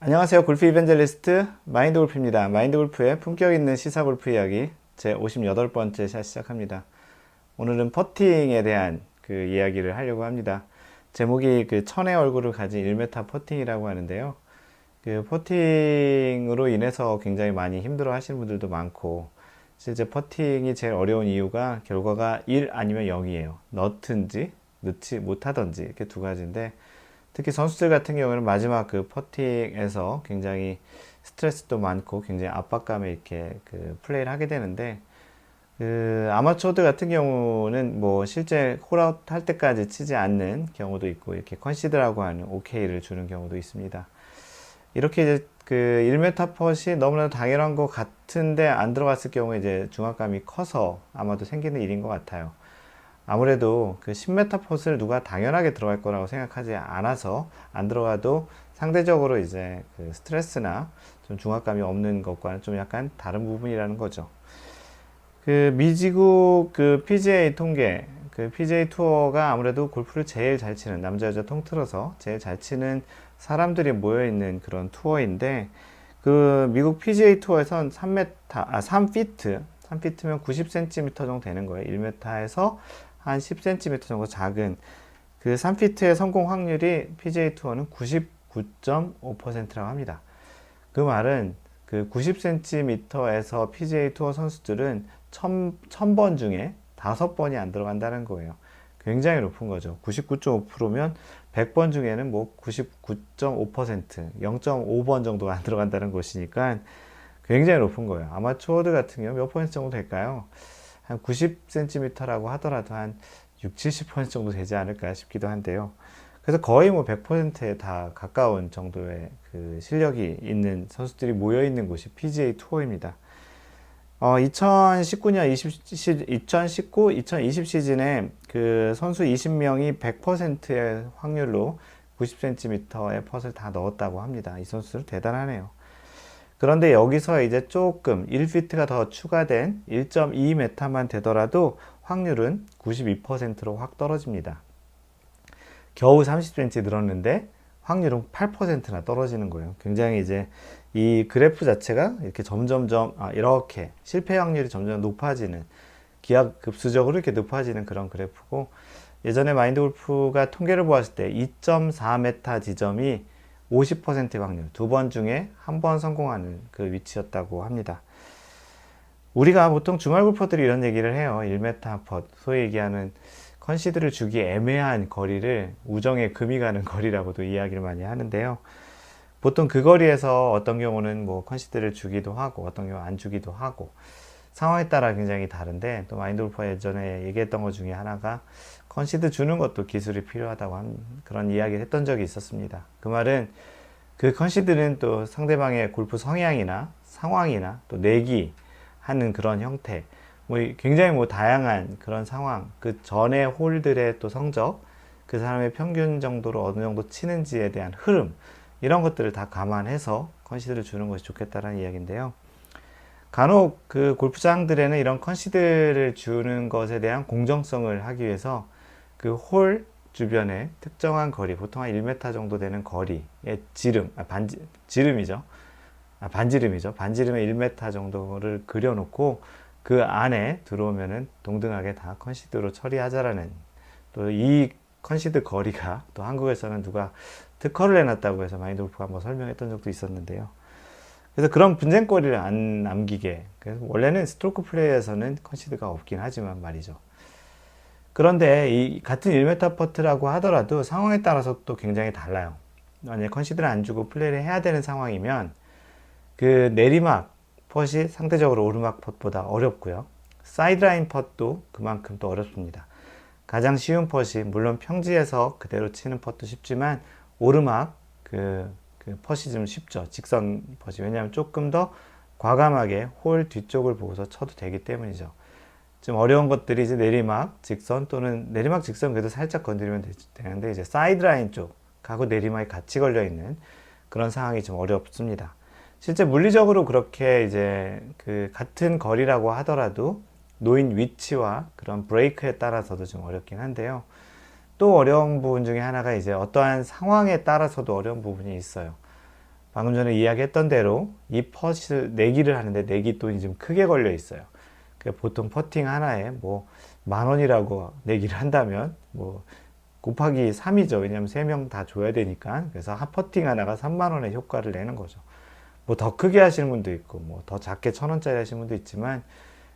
안녕하세요. 골프 이벤젤리스트 마인드 골프입니다. 마인드 골프의 품격 있는 시사 골프 이야기 제 58번째 샷 시작합니다. 오늘은 퍼팅에 대한 그 이야기를 하려고 합니다. 제목이 그 천의 얼굴을 가진 1m 퍼팅이라고 하는데요. 그 퍼팅으로 인해서 굉장히 많이 힘들어 하시는 분들도 많고, 실제 퍼팅이 제일 어려운 이유가 결과가 1 아니면 0이에요. 넣든지 넣지 못하든지 이렇게 두 가지인데, 특히 선수들 같은 경우는 마지막 그 퍼팅에서 굉장히 스트레스도 많고 굉장히 압박감에 이렇게 그 플레이를 하게 되는데, 그 아마추어들 같은 경우는 뭐 실제 홀아웃 할 때까지 치지 않는 경우도 있고, 이렇게 컨시드라고 하는 OK를 주는 경우도 있습니다. 이렇게 이제 그 1m 펫이 너무나 당연한 것 같은데 안 들어갔을 경우에 이제 중압감이 커서 아마도 생기는 일인 것 같아요. 아무래도 그 10m 폿을 누가 당연하게 들어갈 거라고 생각하지 않아서 안 들어가도 상대적으로 이제 그 스트레스나 좀 중압감이 없는 것과는 좀 약간 다른 부분이라는 거죠. 그 미지국 그 PGA 통계, 그 PGA 투어가 아무래도 골프를 제일 잘 치는, 남자 여자 통틀어서 제일 잘 치는 사람들이 모여 있는 그런 투어인데, 그 미국 PGA 투어에선 3피트, 3피트면 90cm 정도 되는 거예요. 1m에서 한 10cm 정도 작은 그 3피트의 성공 확률이 PGA 투어는 99.5%라고 합니다. 그 말은 그 90cm에서 PGA 투어 선수들은 1000번 중에 5번이 안 들어간다는 거예요. 굉장히 높은 거죠. 99.5%면 100번 중에는 뭐 99.5%, 0.5번 정도가 안 들어간다는 것이니까 굉장히 높은 거예요. 아마추어들 같은 경우 몇 퍼센트 정도 될까요? 한 90cm라고 하더라도 한 6, 70% 정도 되지 않을까 싶기도 한데요. 그래서 거의 뭐 100%에 다 가까운 정도의 그 실력이 있는 선수들이 모여 있는 곳이 PGA 투어입니다. 2019년 2019, 2020 시즌에 그 선수 20명이 100%의 확률로 90cm의 펫을 다 넣었다고 합니다. 이 선수들 대단하네요. 그런데 여기서 이제 조금 1피트가 더 추가된 1.2m만 되더라도 확률은 92%로 확 떨어집니다. 겨우 30cm 늘었는데 확률은 8%나 떨어지는 거예요. 굉장히 이제 이 그래프 자체가 이렇게 점점점 이렇게 실패 확률이 점점 높아지는, 기하급수적으로 이렇게 높아지는 그런 그래프고, 예전에 마인드 골프가 통계를 보았을 때 2.4m 지점이 50% 확률, 두 번 중에 한 번 성공하는 그 위치였다고 합니다. 우리가 보통 주말 골퍼들이 이런 얘기를 해요. 1m 펫, 소위 얘기하는 컨시드를 주기 애매한 거리를 우정의 금이 가는 거리라고도 이야기를 많이 하는데요. 보통 그 거리에서 어떤 경우는 뭐 컨시드를 주기도 하고 어떤 경우 안 주기도 하고 상황에 따라 굉장히 다른데, 또 마인드 골퍼가 예전에 얘기했던 것 중에 하나가 컨시드 주는 것도 기술이 필요하다고 한 그런 이야기를 했던 적이 있었습니다. 그 말은 그 컨시드는 또 상대방의 골프 성향이나 상황이나 또 내기 하는 그런 형태, 뭐 굉장히 뭐 다양한 그런 상황, 그 전에 홀들의 또 성적, 그 사람의 평균 정도로 어느 정도 치는지에 대한 흐름, 이런 것들을 다 감안해서 컨시드를 주는 것이 좋겠다라는 이야기인데요. 간혹 그 골프장들에는 이런 컨시드를 주는 것에 대한 공정성을 하기 위해서 그 홀 주변에 특정한 거리, 보통 한 1m 정도 되는 거리의 지름이죠. 반지름이죠. 반지름의 1m 정도를 그려놓고 그 안에 들어오면은 동등하게 다 컨시드로 처리하자라는, 또 이 컨시드 거리가 또 한국에서는 누가 특허를 내놨다고 해서 마인드 골프가 한번 설명했던 적도 있었는데요. 그래서 그런 분쟁거리를 안 남기게, 그래서 원래는 스트로크 플레이에서는 컨시드가 없긴 하지만 말이죠. 그런데 이 같은 1m 퍼트라고 하더라도 상황에 따라서 또 굉장히 달라요. 만약에 컨시드를 안 주고 플레이를 해야 되는 상황이면 그 내리막 펫이 상대적으로 오르막 펫보다 어렵고요. 사이드라인 펫도 그만큼 또 어렵습니다. 가장 쉬운 펫이, 물론 평지에서 그대로 치는 펫도 쉽지만 오르막 그 펫이 좀 쉽죠. 직선 펫이. 왜냐하면 조금 더 과감하게 홀 뒤쪽을 보고서 쳐도 되기 때문이죠. 좀 어려운 것들이 이제 내리막, 직선, 또는 내리막, 직선 그래도 살짝 건드리면 되는데, 이제 사이드라인 쪽하고 내리막이 같이 걸려 있는 그런 상황이 좀 어렵습니다. 실제 물리적으로 그렇게 이제 그 같은 거리라고 하더라도 놓인 위치와 그런 브레이크에 따라서도 좀 어렵긴 한데요. 또 어려운 부분 중에 하나가 이제 어떠한 상황에 따라서도 어려운 부분이 있어요. 방금 전에 이야기했던 대로 이 퍼시 내기를 하는데 내기 돈이 좀 크게 걸려 있어요. 보통 퍼팅 하나에 뭐 10,000원이라고 내기를 한다면 뭐 곱하기 3이죠. 왜냐하면 3명 다 줘야 되니까. 그래서 한 퍼팅 하나가 30,000원의 효과를 내는 거죠. 뭐 더 크게 하시는 분도 있고 뭐 더 작게 1,000원짜리 하시는 분도 있지만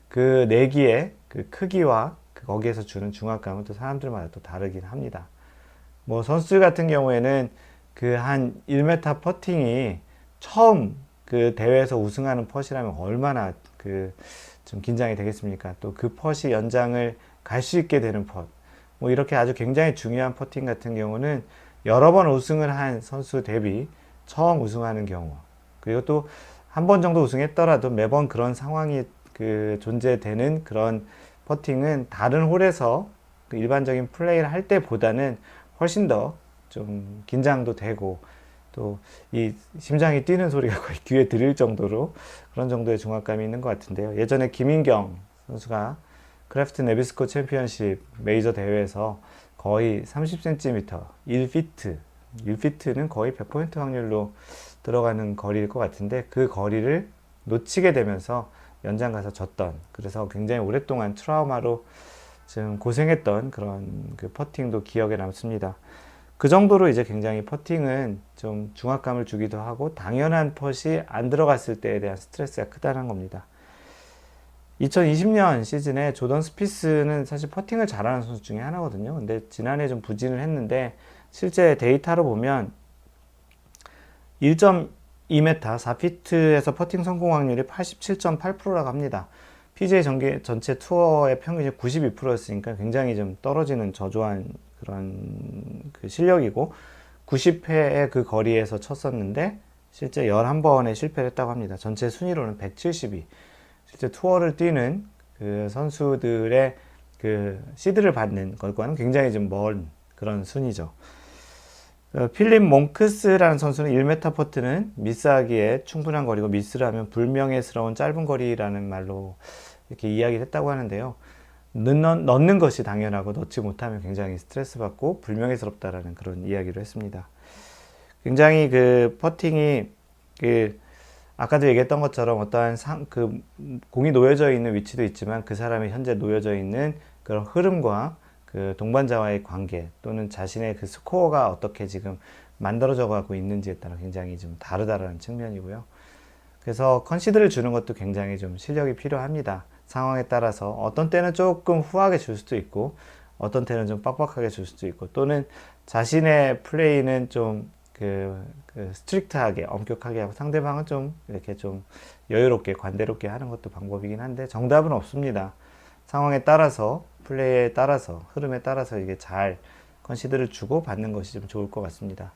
그 내기의 그 크기와 거기에서 주는 중압감은 또 사람들마다 또 다르긴 합니다. 뭐 선수 같은 경우에는 그 한 1m 퍼팅이 처음 그 대회에서 우승하는 펫이라면 얼마나 그 좀 긴장이 되겠습니까? 또 그 펫이 연장을 갈 수 있게 되는 펫. 뭐 이렇게 아주 굉장히 중요한 퍼팅 같은 경우는 여러 번 우승을 한 선수 대비 처음 우승하는 경우. 그리고 또 한 번 정도 우승했더라도 매번 그런 상황이 그 존재되는 그런 퍼팅은 다른 홀에서 그 일반적인 플레이를 할 때보다는 훨씬 더 좀 긴장도 되고 또 이 심장이 뛰는 소리가 거의 귀에 들릴 정도로 그런 정도의 중압감이 있는 것 같은데요. 예전에 김인경 선수가 크래프트 네비스코 챔피언십 메이저 대회에서 거의 30cm, 1피트, 1피트는 거의 100% 확률로 들어가는 거리일 것 같은데 그 거리를 놓치게 되면서 연장 가서 졌던, 그래서 굉장히 오랫동안 트라우마로 좀 고생했던 그런 그 퍼팅도 기억에 남습니다. 그 정도로 이제 굉장히 퍼팅은 좀 중압감을 주기도 하고 당연한 펫이 안 들어갔을 때에 대한 스트레스가 크다는 겁니다. 2020년 시즌에 조던 스피스는 사실 퍼팅을 잘하는 선수 중에 하나거든요. 근데 지난해 좀 부진을 했는데 실제 데이터로 보면 1.2m, 4피트에서 퍼팅 성공 확률이 87.8%라고 합니다. PGA 전체 투어의 평균이 92%였으니까 굉장히 좀 떨어지는 저조한 그런 그 실력이고 90회의 그 거리에서 쳤었는데 실제 11번에 실패를 했다고 합니다. 전체 순위로는 172. 실제 투어를 뛰는 그 선수들의 그 시드를 받는 것과는 굉장히 좀 먼 그런 순위죠. 필립 몽크스라는 선수는 1m 퍼트는 미스하기에 충분한 거리고 미스를 하면 불명예스러운 짧은 거리라는 말로 이렇게 이야기를 했다고 하는데요. 넣는 것이 당연하고 넣지 못하면 굉장히 스트레스 받고 불명예스럽다라는 그런 이야기를 했습니다. 굉장히 그 퍼팅이 그 아까도 얘기했던 것처럼 어떠한 그 공이 놓여져 있는 위치도 있지만 그 사람이 현재 놓여져 있는 그런 흐름과 그 동반자와의 관계 또는 자신의 그 스코어가 어떻게 지금 만들어져 가고 있는지에 따라 굉장히 좀 다르다라는 측면이고요. 그래서 컨시드를 주는 것도 굉장히 좀 실력이 필요합니다. 상황에 따라서 어떤 때는 조금 후하게 줄 수도 있고 어떤 때는 좀 빡빡하게 줄 수도 있고 또는 자신의 플레이는 좀 스트릭트하게 엄격하게 하고 상대방은 좀 이렇게 좀 여유롭게 관대롭게 하는 것도 방법이긴 한데 정답은 없습니다. 상황에 따라서 플레이에 따라서 흐름에 따라서 이게 잘 컨시드를 주고 받는 것이 좀 좋을 것 같습니다.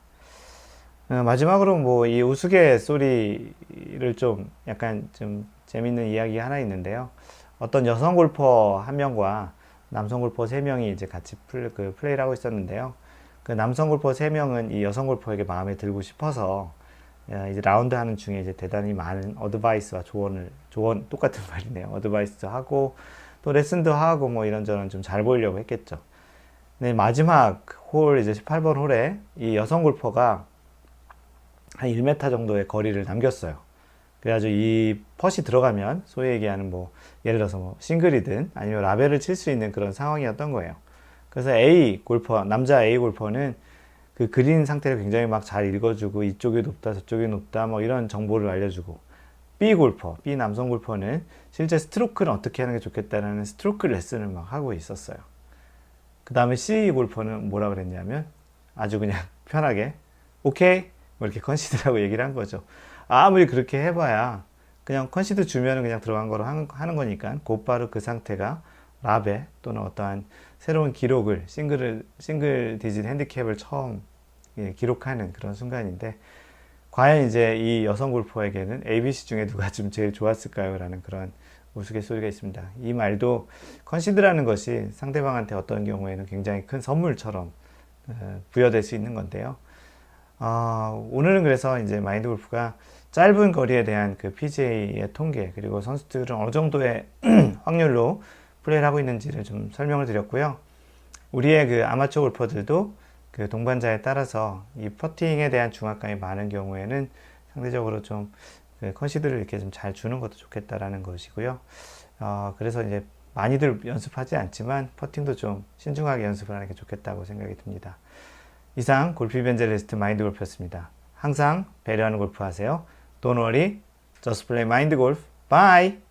마지막으로 뭐 이 우스갯소리를 좀 약간 좀 재밌는 이야기 하나 있는데요. 어떤 여성 골퍼 한 명과 남성 골퍼 3명이 이제 같이 플레이를 하고 있었는데요. 그 남성 골퍼 3명은 이 여성 골퍼에게 마음에 들고 싶어서 이제 라운드 하는 중에 이제 대단히 많은 어드바이스와 조언 똑같은 말이네요. 어드바이스도 하고 또 레슨도 하고 뭐 이런저런 좀 잘 보이려고 했겠죠. 근데 마지막 홀 이제 18번 홀에 이 여성 골퍼가 한 1m 정도의 거리를 남겼어요. 그래가지고 이 펫이 들어가면 소위 얘기하는 뭐 예를 들어서 뭐 싱글이든 아니면 라벨을 칠 수 있는 그런 상황이었던 거예요. 그래서 남자 A 골퍼는 그 그린 상태를 굉장히 막 잘 읽어주고 이쪽이 높다 저쪽이 높다 뭐 이런 정보를 알려주고 B 남성 골퍼는 실제 스트로크는 어떻게 하는 게 좋겠다는 스트로크 레슨을 막 하고 있었어요. 그 다음에 C 골퍼는 뭐라 그랬냐면 아주 그냥 편하게 오케이 뭐 이렇게 컨시드라고 얘기를 한 거죠. 아무리 그렇게 해봐야 그냥 컨시드 주면은 그냥 들어간 거로 하는 거니까 곧바로 그 상태가 라벨 또는 어떠한 새로운 기록을 싱글 디짓 핸디캡을 처음 기록하는 그런 순간인데 과연 이제 이 여성 골퍼에게는 ABC 중에 누가 좀 제일 좋았을까요? 라는 그런 우스갯소리가 있습니다. 이 말도 컨시드라는 것이 상대방한테 어떤 경우에는 굉장히 큰 선물처럼 부여될 수 있는 건데요. 오늘은 그래서 이제 마인드 골프가 짧은 거리에 대한 그 PGA의 통계 그리고 선수들은 어느 정도의 확률로 플레이를 하고 있는지를 좀 설명을 드렸고요. 우리의 그 아마추어 골퍼들도 그 동반자에 따라서 이 퍼팅에 대한 중압감이 많은 경우에는 상대적으로 좀 컨시드를 이렇게 좀 잘 주는 것도 좋겠다라는 것이고요. 그래서 이제 많이들 연습하지 않지만 퍼팅도 좀 신중하게 연습을 하는 게 좋겠다고 생각이 듭니다. 이상 골프 이벤젤리스트 마인드 골프였습니다. 항상 배려하는 골프 하세요. Don't worry, just play mind golf. Bye!